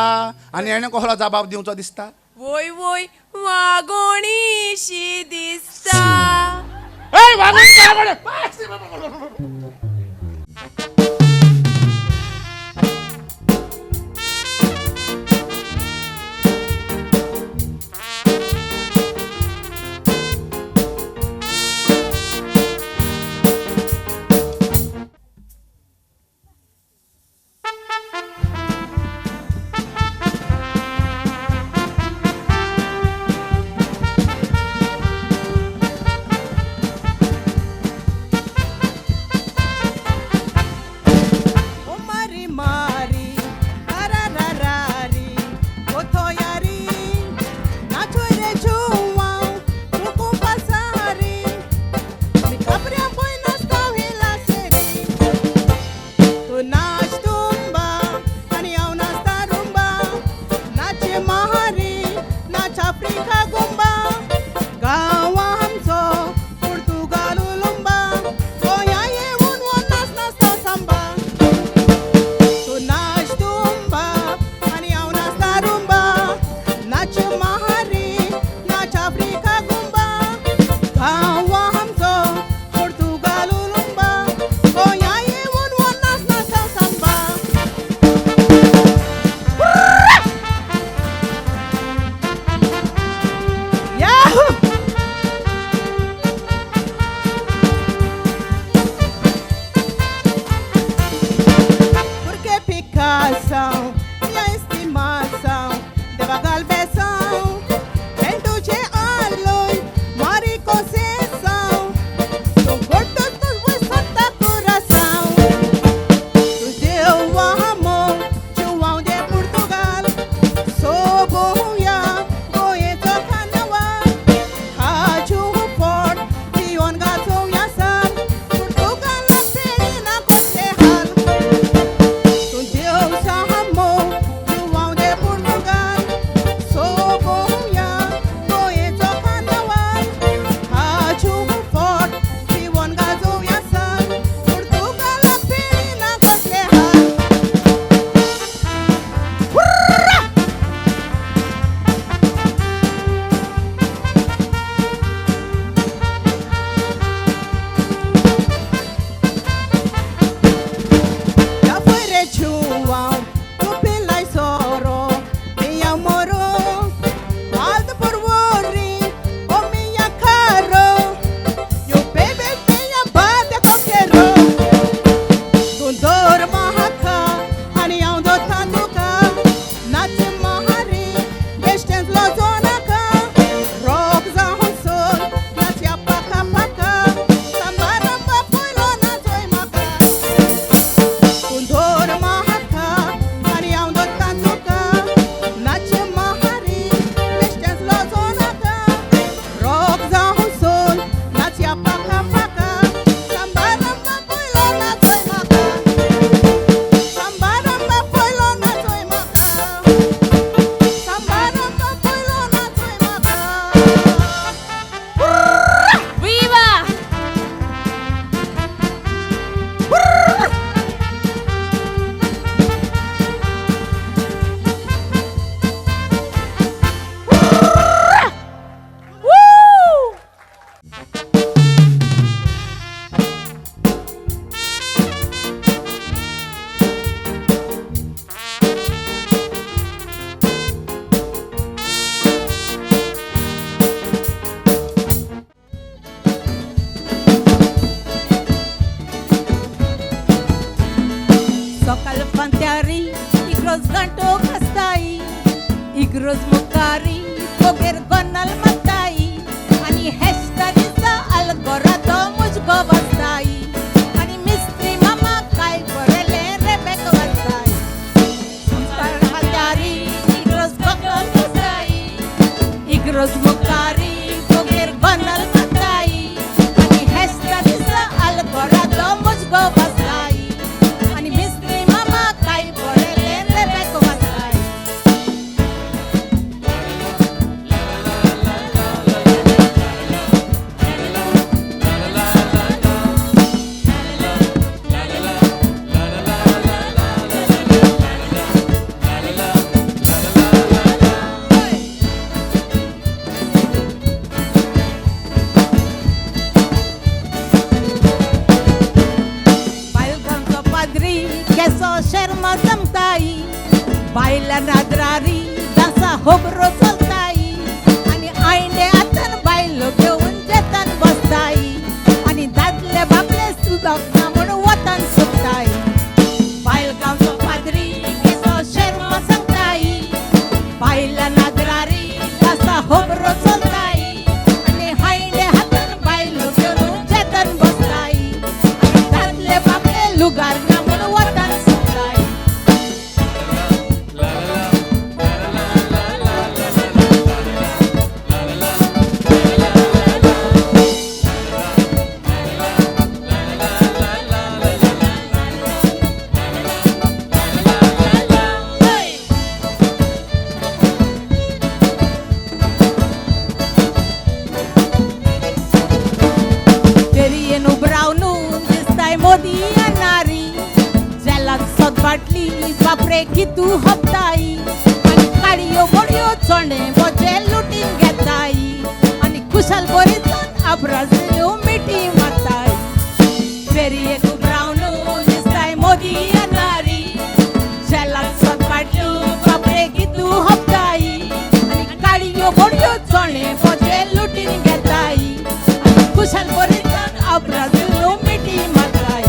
आणि हेणे कसलो जबाब दिवचो दिसता वोय वोय वागोणीशी दिसता ए वागोणी Igros mukari, koger gonal matai, ani hesta nisa algoratom. मुजगो बसताई आणि मिस्त्री मामा काय पडले रे बेक बसताई संस्कार हजारी इग्रोस बकल बसताई इग्रोस मुकारी गोगेर बनल बसताई आणि हेस्ता दिसा अलगोरादो मुजगो बसताई आणि मिस्त्री मामा काय पडले रे बेक बसताई बायलांचो पाद्री केसो शर्मा जमताई बायला नादरारी दासा होबरो चलताई आणि आयंडे आतन बायलो घेऊन जेतन बसताई आणि दादले बापले सुदाक ना म्हणून वतन सुटताई बायलगावचो पाद्री केसो शर्मा जमताई बायला नादरारी दासा होबरो चलताई आणि आयंडे हातन बायलो घेऊन जेतन बसताई आणि दादले बापले लुगार ना म्हणून वतन सुटताई तेरियेन उबरावनून दिसताय मोदी येणारी जेलात सोद बाटली बापरे कितू हप्ताई आणि काडियो बोडयो चोणे बोजे लुटीन घेताई आणि कुशल बोरीतून अब्राजिल्यो मिठी मारताई तेरियेन उबरावनून दिसताय मोदी येणारी जेलात सोद बाटली बापरे कितू हप्ताई आणि काडियो बोडयो चोणे बोजे लुटीन घेताई आणि कुशल बोरीतून अब्राजिल्यो मिठी मारताई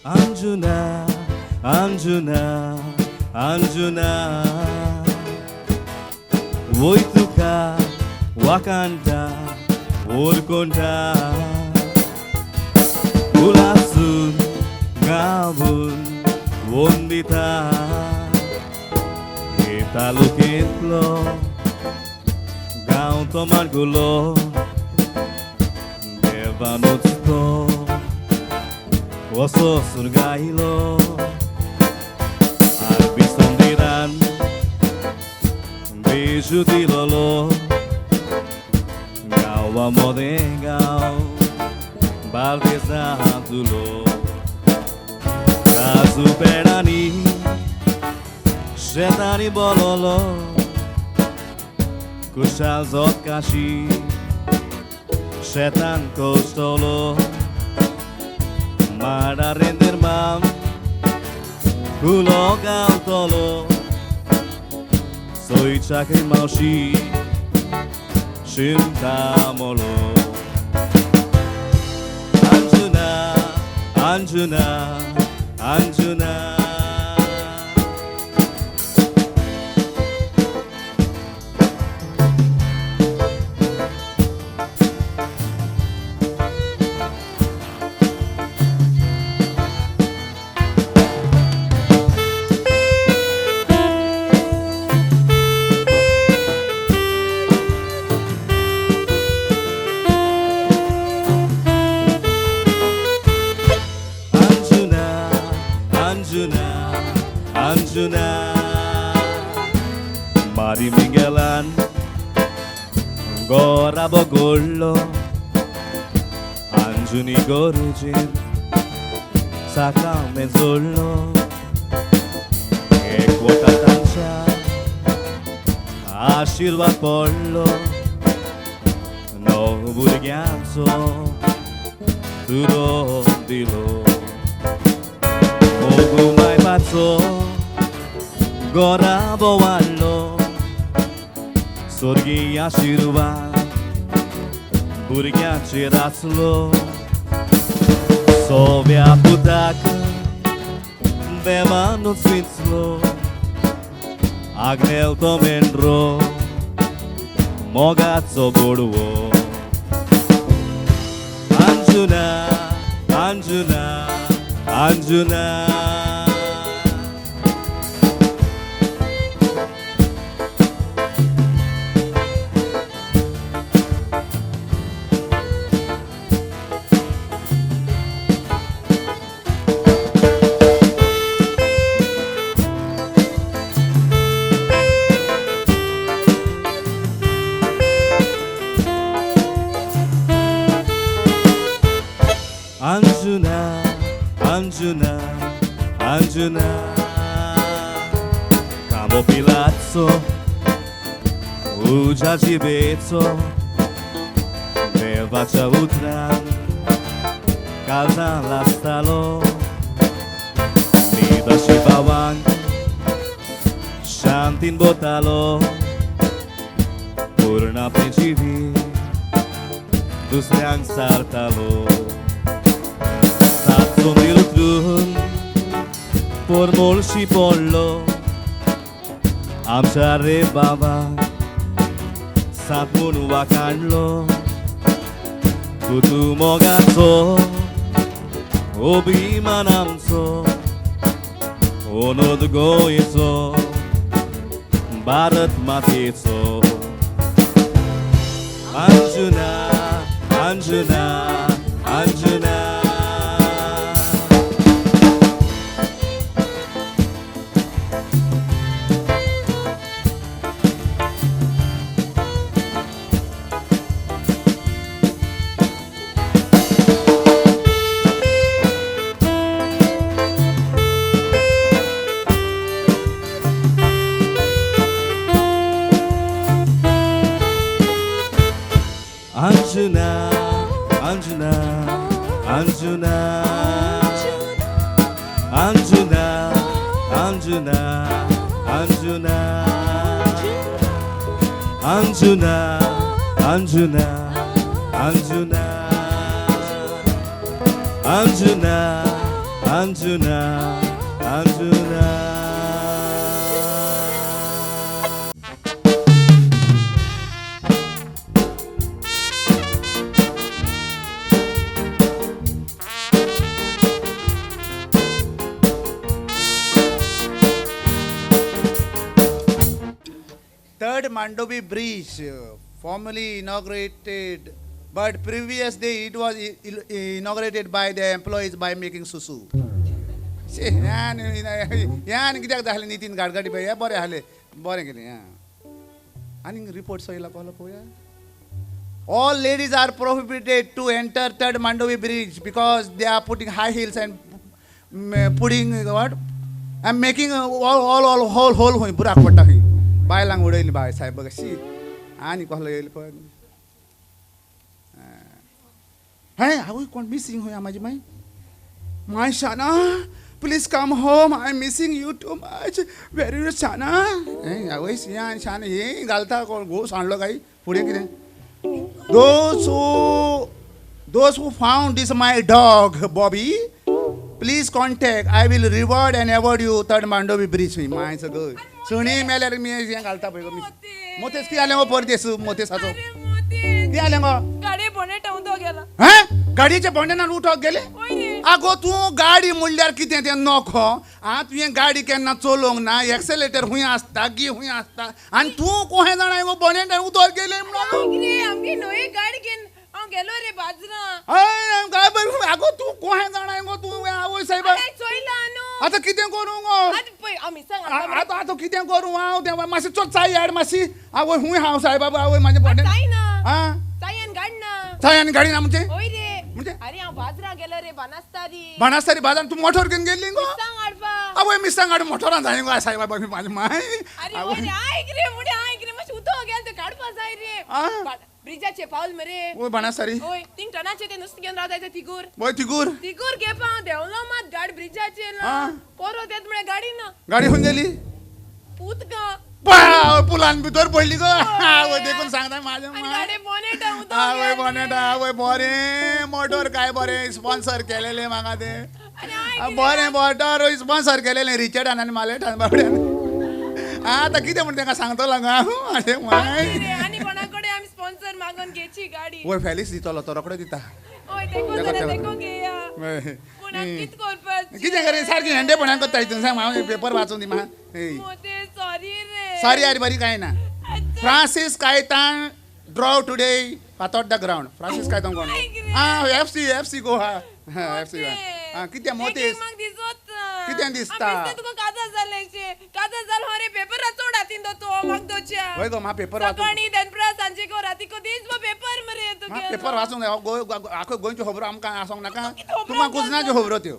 Anjuna, Anjuna, Anjuna, Voituka, Wakanda, Urkonda, Ulasun, Gabun, Wondita, Italukitlo, Gaun Tomargulo, Devanotsto. Oso surgailo Arbisondiran Beijo de lolo Gaua modengao Baldezatulo Casu perani Shetani bololo Kushazot kashi Shetan kostolo Mara render mam Kulo gautolo Soy chakri maushi Shimtamolo Anjuna, Anjuna, Anjuna Anjuna Mari Minggelan Gora Bogollo Anjuni Gorujin Saka Menzollo Equota Tancia Ashirvat Pollo No Burgianzo Turo Dilo Mogu mai pazzo Gora boallo Sorgi ashirva Burgiaci raslo Sovia putak Dema nu svițlo Agnel tomenro Mogazzo boduo Anjuna, Anjuna, Anjuna Anjuna, Anjuna, Anjuna Camo Pilazzo Ugia Gibezzo Nevaccia Utran Calza la stalo Nida Shibawang Shantin Botalo Purna Principi Dusreang Sartalo Sondil trun Formol și pollo Am share baba Sat munu wakanlo Kutu mogatso Obi manamso Onod goiso Barat matitso Anjuna, Anjuna, Anjuna Anjuna, Anjuna, Anjuna, Anjuna, Anjuna, Anjuna, Anjuna, Anjuna, Anjuna, Anjuna. Third Mandovi Bridge, formally inaugurated, but previous day it was inaugurated by the employees by making susu. यान कित्याक जालें नितीन गाडगाडी पळय बरें जालें बरें केलें आनी report सयला पळय पळोवया. All ladies are prohibited to enter third Mandovi bridge because they are putting high heels and putting what? And making all whole होय बुराक पडटा खंय बायलांक उडयली बाय साहेब कशी आनी कसलो येयली पळय हे आवय कोण मिसींग होय म्हाजी माय माय शाना please come home I am missing you too much very शाना हे आवय सियान शाना हे घालता कोण घो सांडलो काय फुडें कितें those who found this my dog Bobby please contact I will reward and award you third Mandovi bridge my सगळं सुणी मेल्यार मी हें घालता पळय गो मोतेस की जालें गो परदेस मोतेसाचो की जालें गो गाडी बोनेट उदो गेला हैं गाडयेच्या बोंडेनान उठोक गेले आगो तूं गाडी म्हणल्यार कितें तें नखो तुवें गाडी केन्ना चलोवंक ना एक्सेलेटर हुंय आसता गी हुंय आसता आनी तूं कोहे जाणा गो बोनेटान उदोक गेले म्हणून आमगे नवी गाडी घेवन हांव गेलो रे बाजरा काय बरं आगो तूं कोहे जाणा गो तूं आवय साहेब चोयला न्हू आतां कितें करूं गो पळय आमी सांग आतां कितें करूं हांव तें मातशी चोच चाय हाड मातशी आवय हुंय हांव साहेब आवय म्हाजें बोंडें चाय ना आं चायन गाडी ना चाय आनी गाडी ना म्हणजे होय रे म्हणजे अरे हांव बाजरा गेलो रे बानासतारी बाणास्तारी बाजार तूं मोटोर घेवन गेल्ली गो सांग हाडपा आवय मिस्सांग हाड मोटोरान जाय गो साहेब बाबा म्हाजी माय अरे होय रे आयक रे मुडे आयक रे मातशें उदो गेल ते काडपा जाय रे ब्रिजाचे पावल मरे ओय बाणास्तारी होय तीन टनाचे ते नुस्तें घेवन रावता ते तिगूर ओय तिगूर घेवपा हांव देंवलो मात गाडी ब्रिजाचेर ना परत येत म्हळ्यार गाडी ना गाडी खंय गेली उदका पुलान भितर पडली गो आवय देखून सांगता म्हाजें आनी माय गाडी बोनेट उदो आवय बोनेटा आवय बरें मोटोर काय बरें स्पॉन्सर केलेलें म्हाका तें बरें मोटोर स्पॉन्सर केलेलें रिचर्डान आनी मालेटान बाबड्यान आतां कितें म्हण ताका सांगतलो हांव म्हाजें माय आनी कोणा कडेन आमी स्पॉन्सर मागून घेवची गाडी ओय फॅलिक्स दितलो तो रोकडो दिता ओय देखो घेया पूण आमी कित करपाचें कितें करें सारकी हेंडेपणां करता हितून सांग हांव पेपर वाचून दी म्हाका मोते सॉरी रे सॉरी यार बरी काय ना फ्रांसीस कायतान ड्रॉ टुडे पातोट द ग्राउंड फ्रांसीस कायतान कोण एफसी गोवा एफसी कितें मोतीस कितें दिसता तुका काजा जालेशे काजा जाल हो रे पेपर चोड हातीन दो तो म्हाका दोच्या होय गो म्हाका पेपर वाचून सकाळी दनप्रा सांजे को राती को दीस पेपर मरे तुगे पेपर वाचूंक जाय आखो गोंयच्यो खबरो आमकां आसोंक नाका तुमकां कुजनाच्यो खबरो त्यो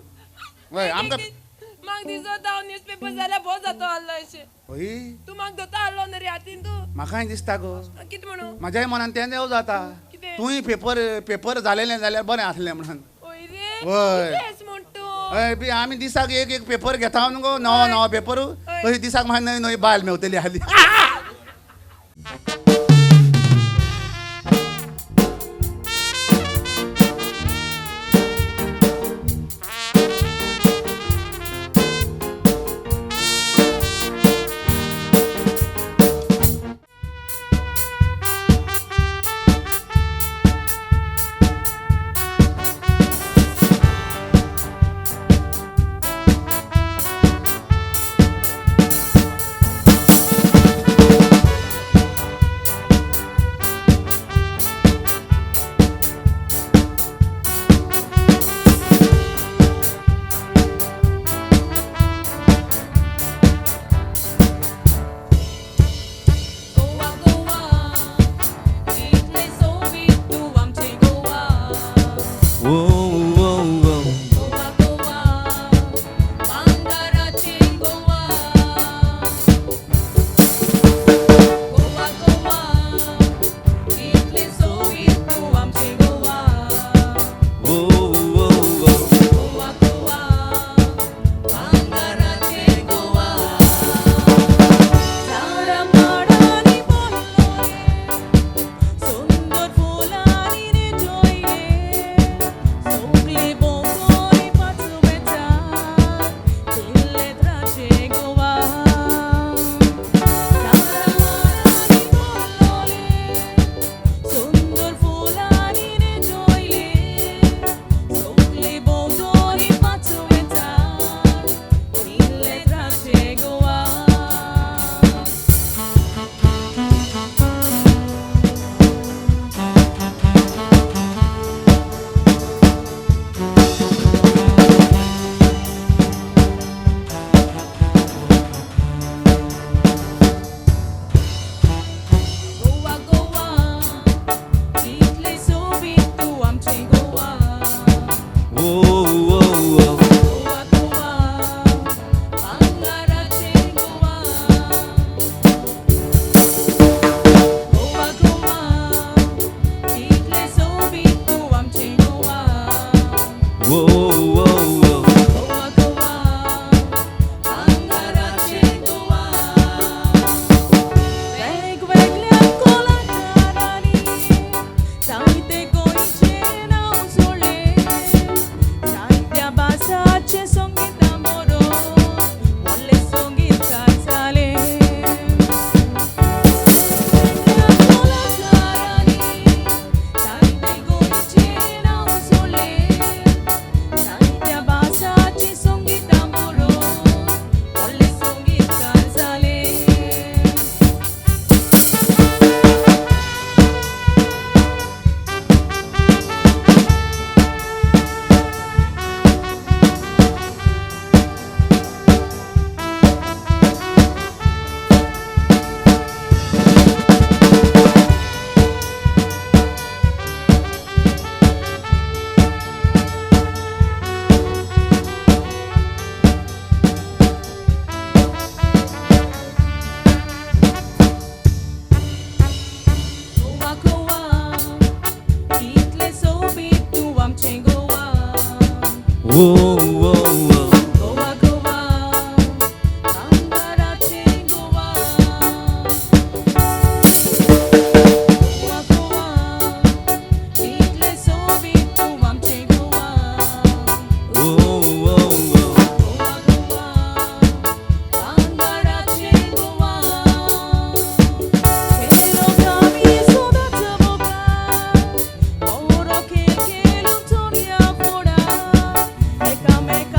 होय आमकां म्हाका दिसता हांव न्यूजपेपर जाल्यार भोव जातो आसलो अशें होय तूं म्हाका दोता आसलो न्ही रे हातीन तूं म्हाकाय दिसता गो कितें म्हणून म्हाज्याय मनान तें देव जाता तुंय पेपर जालेलें जाल्यार बरें आसलें म्हणून होय रे होय म्हणटू हय बी आमी दिसाक एक पेपर घेता न्हू गो नवो पेपर तशी दिसाक म्हाका नवी नवी बायल मेवतली हाली Make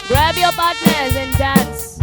Grab your partners and dance.